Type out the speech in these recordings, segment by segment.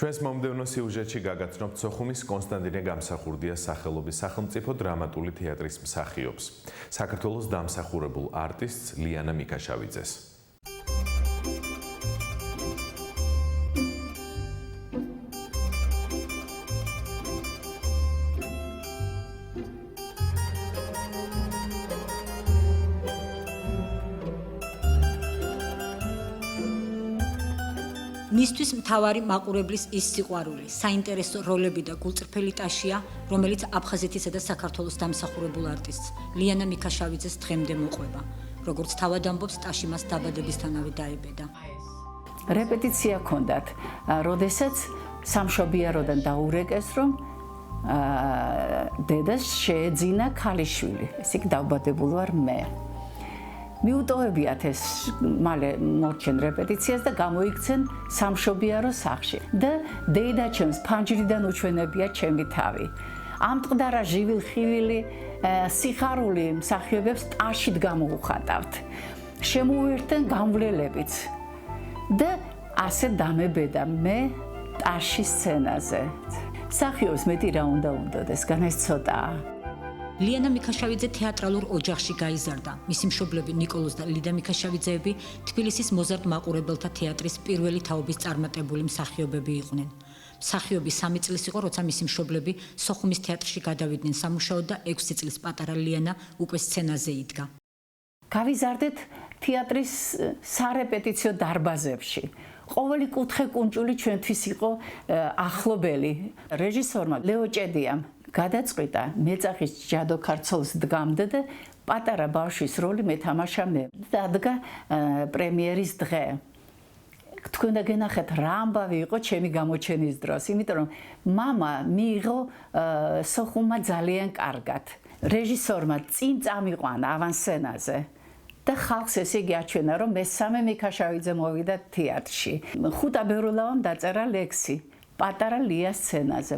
ჩვენს მომდევნო სიუჟეტში გაგაცნობთ სოხუმის კონსტანტინე გამსახურდიას სახელობის სახელმწიფო დრამატული თეატრის მსახიობს, საქართველოს დამსახურებულ არტისტს ლიანა მიქაშავიძეს. მისთვის მთავარი მაყურებლის ის სიყვარული, საინტერესო როლები და გულწრფელი ტაშია, რომელიც აფხაზეთისა და საქართველოს დამსახურებულ არტისტს ლიანა მიქაშავიძეს დღემდე მოყვება. როგორც თავად ამბობს, ტაში მას დაბადებისთანავე დაებედა. რეპეტიცია ჰქონდათ, როდესაც სამშობიაროდან დაურეკეს, რომ დედას შეეძინა ქალიშვილი. ესე იგი დავბადებულ ვარ მე. მიუტოვებიათ ეს მალე მორჩენ რეპეტიციას და გამოიქცენ სამშობიარო სახლში და დედაჩემს ფანჯრიდან უჩვენებია ჩემი თავი. ამტყდარა ჟივილ-ხივილი სიხარული მსახიობებს ტაშით გამოუხატავთ. შემოუერთდნენ გამვლელებიც და ასე დამებედა მე ტაშის სცენაზე. მსახიობს მეტი რა უნდა უნდოდეს, გან ეს ცოტაა. ლიანა მიქაშავიძე თეატრალურ ოჯახში გაიზარდა. მისი მშობლები ნიკოლოზ და ლიდა მიქაშავიძეები თბილისის მოზარდ მაყურებელთა თეატრის პირველი თაობის წარმატებული მსახიობები იყვნენ. მსახიობი 3 წლის იყო, როცა მისი მშობლები სოხუმის თეატრში გადავიდნენ სამუშაოდ და 6 წლის პატარა ლიანა უკვე სცენაზე იდგა. გავიზარდეთ თეატრის სარეპეტიციო დარბაზებში. ყოველი კუთხე კუნჭული ჩვენთვის იყო ახლობელი. რეჟისორმა ლეო ჭედიამ გადაწყვიტა მეწახის ჯადო ქარცოლს დგამდა და პატარა ბავშვის როლი მეთამაშა მე. დადგა პრემიერის დღე. თქვენ და გენახეთ რა ამბავი იყო ჩემი გამოჩენის დროს, იმიტომ რომ მამა მიიღო სოხუმმა ძალიან კარგად. რეჟისორმა წინ წამიყვანა ავანსცენაზე და ხალხს ესე იგი აჩვენა, რომ მესამე მიქაშავიძე მოვიდა თეატრში. ხუთა ბერულავამ დაწერა ლექსი პატარა ლიას სცენაზე.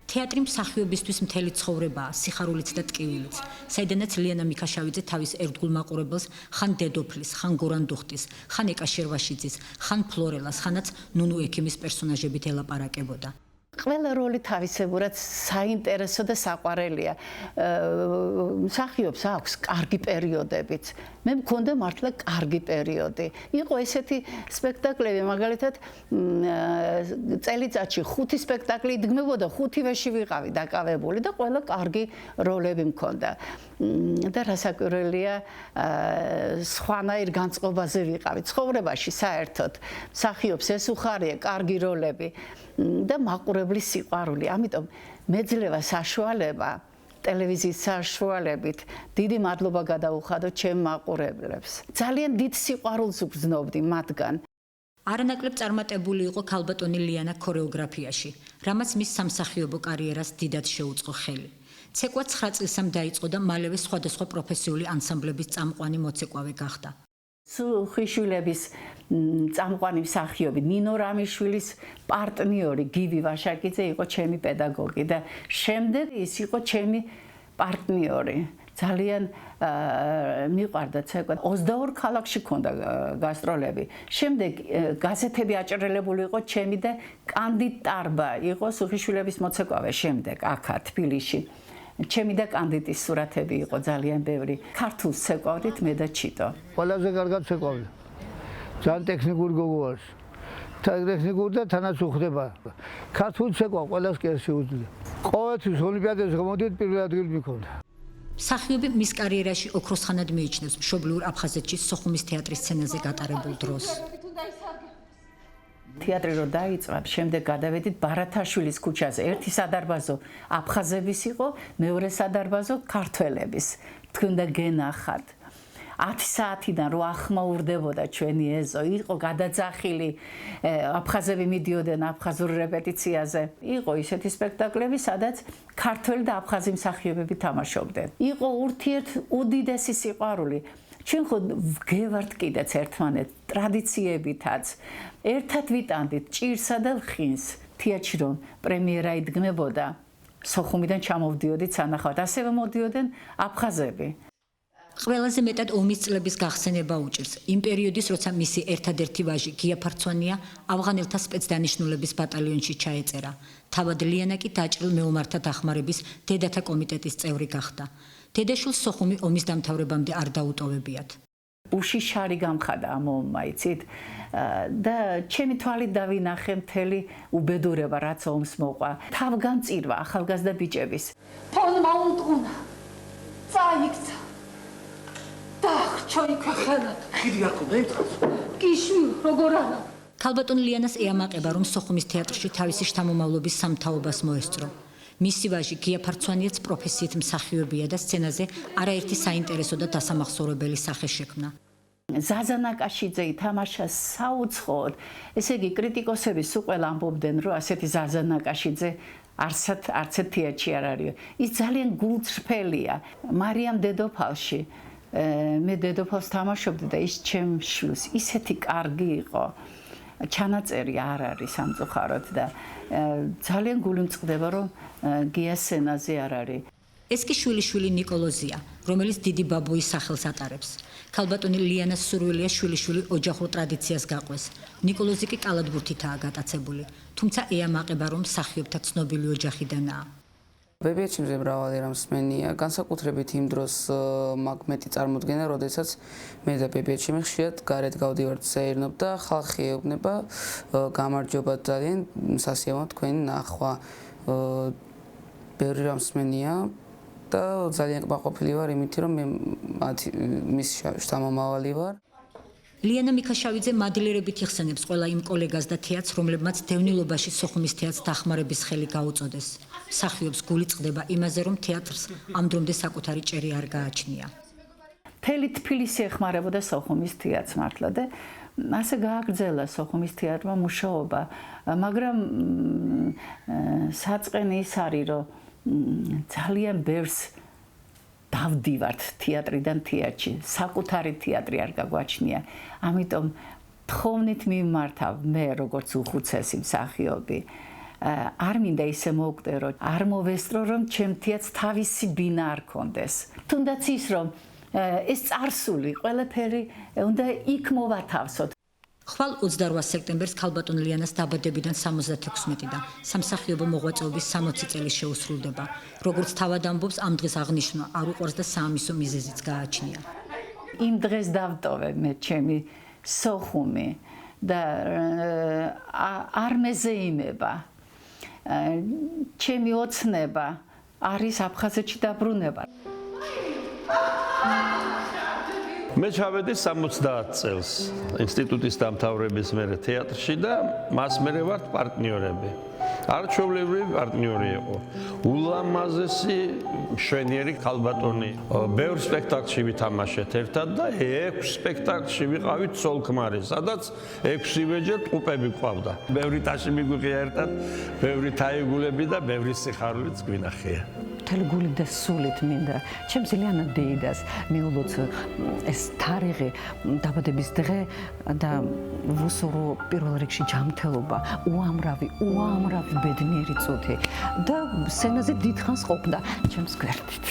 თეატრი მსახიობისთვის მთელი ცხოვრებაა, სიხარულიც და ტკივილიც, საიდანაც ლიანა მიქაშავიძე თავის ერთგულ მაყურებელს ხან დედოფლის, ხან გორანდუხტის, ხან ეკა შერვაშიძის, ხან ფლორელას, ხანაც ნუნუ ექიმის პერსონაჟებით ელაპარაკებოდა. ყველა როლი თავისებურად საინტერესო და საყვარელია. მსახიობს აქვს კარგი პერიოდებიც. მე მქონდა მართლა კარგი პერიოდი. იყო ესეთი სპექტაკლები, მაგალითად წელიწადში 5 სპექტაკლი იდგმებოდა, 5-ვეში ვიყავი დაკავებული და ყველა კარგი როლები მქონდა. და რასაკვირველია, სხვანაირ განწყობაზე ვიყავი ცხოვრებაში საერთოდ. მსახიობს ეს უხარია, კარგი როლები და მაყურებლის სიყვარული. ამიტომ მეძლევა საშუალება ტელევიზიის საშუალებით დიდი მადლობა გადაუხადოთ ჩემ მაყურებლებს. ძალიან დიდ სიყვარულს ვგრძნობდი მათგან. არანაკლებ წარმატებული იყო ქალბატონი ლიანა ქორეოგრაფიაში, რამაც მის სამსახიობო კარიერას დიდად შეუწყო ხელი. ცეკვა 9 წლისამ დაიწყო და მალევე სხვადასხვა პროფესიული ანსამბლების წამყვანი მოცეკვავე გახდა. სუხიშვილების წამყვანი მსახიობი ნინო რამიშვილის პარტნიორი გივი ვაშაკიძე იყო ჩემი პედაგოგი და შემდეგ ის იყო ჩემი პარტნიორი. ძალიან მიყვარდა ცეკვა. 22 ქალაქში ქონდა გასტროლები. შემდეგ გაზეთები აჭრელებული იყო ჩემი და კანდიდ ტარბა იყო სუხიშვილების მოცეკვავე შემდეგ აქა თბილისში. ჩემი და კანდიდის სურათები იყო ძალიან ბევრი. ქართულს ცეკვავდით მე და ჩიტო. ყველაზე კარგად ცეკვავდი. ძალიან ტექნიკური გოგო არის. ტექნიკური და თანაც უხდება. ქართულ ცეკვა ყველას კერში უძლია. ყოველთვის ოლიმპიადაზე გამოდიოდ პირველ ადგილს მიქონდა. მსახიობი მის კარიერაში ოქროს ხანად მიიჩნევს მშობლიურ აფხაზეთში სოხუმის თეატრის სცენაზე გატარებულ დროს. თეატრი რო დაიწყო, შემდეგ გადავედით ბარათაშვილის ქუჩაზე. ერთი სადარბაზო აფხაზების იყო, მეორე სადარბაზო ქართველების. თქვენ და გენახათ. 10 საათიდან რო ახმაურდებოდა ჩვენი ეზო, იყო გადაძახილი, აფხაზები მიდიოდნენ აფხაზურ რეპეტიციაზე. იყო ისეთი სპექტაკლები, სადაც ქართველი და აფხაზი მსახიობები თამაშობდნენ. იყო ურთიერთ უდიდესი სიყვარული. ჩვენ ხო ვგევართ კიდეც ერთმანეთს ტრადიციებითაც. ერთად ვიტანდით ჭირსა და ლხინს. თეატრში რომ პრემიერა იდგმებოდა, სოხუმიდან ჩამოვდიოდით სანახავად. ასევე მოდიოდნენ აფხაზები. ყველაზე მეტად ომის წლების გახსენება უჭირს. იმ პერიოდის, როცა მისი ერთადერთი ვაჟი გია ფარცვანია ავღანელთა სპეცდანიშნულების ბატალიონში ჩაეწერა. თავად ლიანა კი დაჭრილ მეომართა დახმარების დედათა კომიტეტის წევრი გახდა. დედაშვილს სოხუმი ომის დამთავრებამდე არ დაუტოვებიათ. უში შარი გამხადა ამ ომმა, იცით? და ჩემი თვალით დავინახე მთელი უბედურება, რაც ომს მოყვა. თავგანწირვა ახალგაზრდა ბიჭების. ფონმა უნტყუნა. წაიქცა. დახრჩო იქ ხელად. ხიდი არ ყო დაიწას. კიშვი როგორ არა. ქალბატონ ლიანას ეამაყება, რომ სოხუმის თეატრში თავისი შთამომავლობის სამთავობას მოესწრო. მისი ვაჟი გია ფარცვანიაც პროფესიით მსახიობია და სცენაზე არაერთი საინტერესო და დასამახსოვრებელი სახე შექმნა. ზაზა ნაკაშიძე ითამაშა საუცხოოდ. ესე იგი, კრიტიკოსები სულ ყველა ამბობდნენ, რომ ასეთი ზაზა ნაკაშიძე არც ერთ თეატრში არ არის. ის ძალიან გულწრფელია. მარიამ დედოფალში მე დედოფალს თამაშობდი და ის ჩემ შვილს ისეთი კარგი იყო. ჩანაწერი არ არის სამწუხაროდ და ძალიან გული მწყდება, რომ გიას სცენაზე არ არის. ეს კი შვილიშვილი ნიკოლოზია, რომელიც დიდი ბაბუის სახელს ატარებს. ქალბატონი ლიანას სურვილია შვილიშვილი ოჯახურ ტრადიციას გაყვეს. ნიკოლოზი კი კალათბურთითაა გატაცებული, თუმცა ეამაყება, რომ მსახიობთა ცნობილი ოჯახიდანაა. ბებიაჩიმზე მრავალი რამ სმენია, განსაკუთრებით იმ დროს მაგ მეტი წარმოდგენა, როდესაც მე და ბებიაჩიმი ხშირად გარეთ გავდივართ საერნობ და ხალხი ეუბნება გამარჯობა ძალიან სასიამოვნო თქვენი ნახვა. ბევრი რამ სმენია და ძალიან კმაყოფილი ვარ იმითი, რომ მე მის შთამომავალი ვარ. ლიანა მიქაშავიძე მადლიერებით იხსენებს ყველა იმ კოლეგას და თეატრს, რომლებმაც დევნილობაში სოხუმის თეატრს დახმარების ხელი გაუწოდეს. მსახიობს გული წყდება იმაზე, რომ თეატრს ამ დრომდე საკუთარი ჭერი არ გააჩნია. მთელი თბილისი ეხმარებოდა სოხუმის თეატრს მართლა და ასე გააგრძელა სოხუმის თეატრმა მუშაობა, მაგრამ საწყენი ის არის, რომ ძალიან ბევრს დავდივართ თეატრიდან თეატრში, საკუთარი თეატრი არ გაგვაჩნია. ამიტომ თხოვნით მიმართავ მე როგორც უხუცესი მსახიობი. არ მინდა ისე მოვკვდერო, არ მოვესწრო, რომ ჩემ თეატრს თავისი ბინა არ კონდეს. თუნდაც ის, რომ ეს წარსული ყველაფერი უნდა იქ მოვათავსოთ. ხვალ 28 სექტემბერს ქალბატონ ლიანას დაბადებიდან 76-დან სამსახიობო მოღვაწეობის 60 წელი შეუსრულდება. როგორც თავად ამბობს, ამ დღეს აღნიშნვა არ უყვარს და საამისო მიზეზიც გააჩნია. იმ დღეს დავტოვე მე ჩემი სოხუმი და არ მეზეიმება. ჩემი ოცნება არის აფხაზეთში დაბრუნება. მე ჩავედი 70 წელს ინსტიტუტის დამთავრების მერე თეატრში და მას მერე ვართ პარტნიორები. არჩეულებრივი პარტნიორი იყო. ულამაზესი მშვენიერი ქალბატონი. ბევრ სპექტაკლში ვითამაშეთ ერთად და 6 სპექტაკლში ვიყავით ცოლ-ქმარი, სადაც 6-ვეჯერ ტყუპები ყავდა. ბევრი ტაში მიგვიღია ერთად, ბევრი თაიგულები და ბევრი სიხარულიც გვინახია. მთელი გულით და სულით მინდა ჩემს ლიანა დეიდას მიულოც ეს თარიღი დაბადების დღე და ვუსურო პირველ რიგში ჯანმრთელობა, უამრავი ბედნიერი წუთი და სცენაზე დიდხანს ყოფნა ჩემს გვერდით.